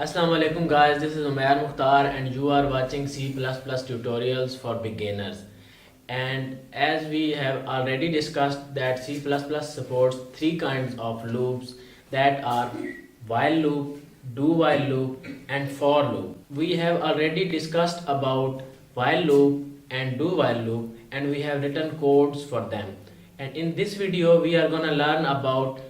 Assalamu alaikum guys, this is Umair Mukhtar and you are watching C++ tutorials for beginners. And as we have already discussed that C++ supports three kinds of loops, that are while loop, do while loop and for loop. We have already discussed about while loop and do while loop and we have written codes for them. And in this video we are gonna learn about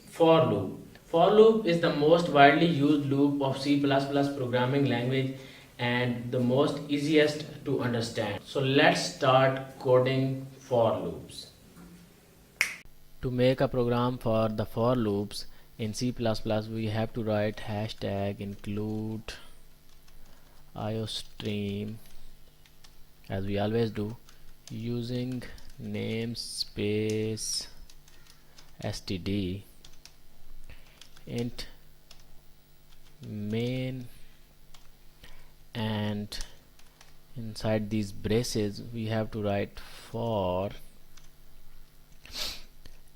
for loop. For loop is the most widely used loop of C++ programming language and the most easiest to understand. So let's start coding for loops. To make a program for the for loops in C++, we have to write hashtag include iostream, as we always do, using namespace std int main, and inside these braces we have to write for,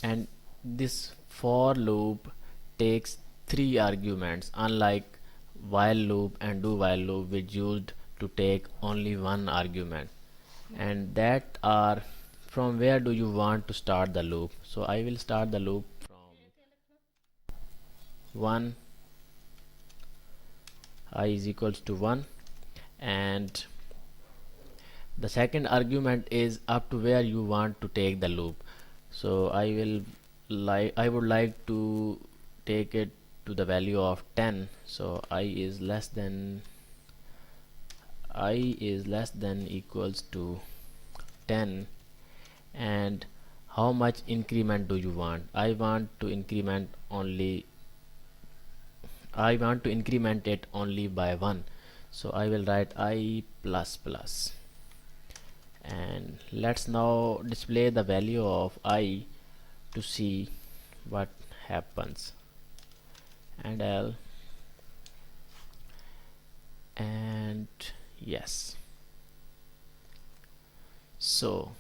and this for loop takes three arguments, unlike while loop and do while loop which used to take only one argument, and that are from where do you want to start the loop. So I will start the loop from 1, I is equals to 1, and the second argument is up to where you want to take the loop. So I would like to take it to the value of 10. So I is less than equals to 10, and how much increment do you want? I want to increment it only by 1, so I will write I plus plus, and let's now display the value of I to see what happens, and L, and yes, so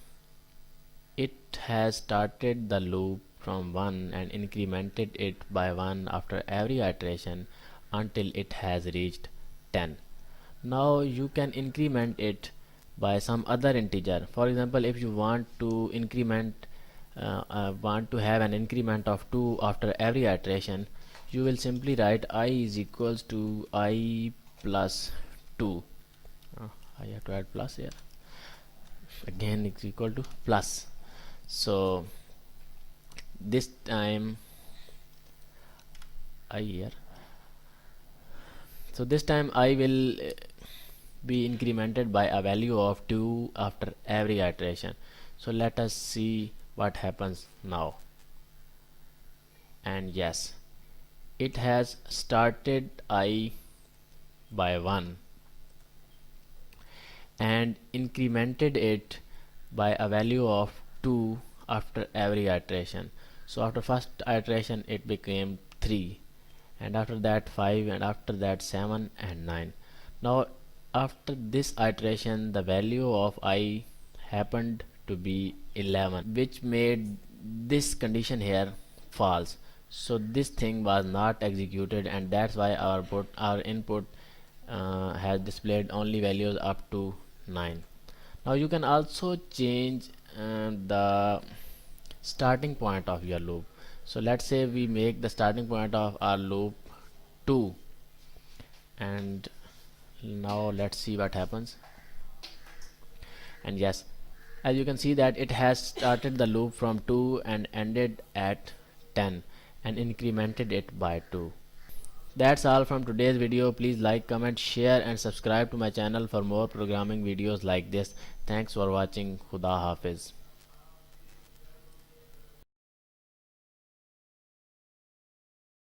it has started the loop from 1 and incremented it by 1 after every iteration until it has reached 10. Now you can increment it by some other integer. For example, if you want to have an increment of 2 after every iteration, you will simply write I is equals to I plus 2. I have to add plus here, again it's equal to plus. So this time I will be incremented by a value of 2 after every iteration. So let us see what happens now, and yes, it has started I by 1 and incremented it by a value of 2 after every iteration. So after first iteration it became 3, and after that 5, and after that 7 and 9. Now after this iteration the value of I happened to be 11, which made this condition here false. So this thing was not executed, and that's why our input has displayed only values up to 9. Now you can also change the starting point of your loop. So let's say we make the starting point of our loop 2, and now let's see what happens. And yes, as you can see that it has started the loop from 2 and ended at 10 and incremented it by 2. That's all from today's video. Please like, comment, share and subscribe to my channel for more programming videos like this. Thanks for watching. Khuda Hafiz.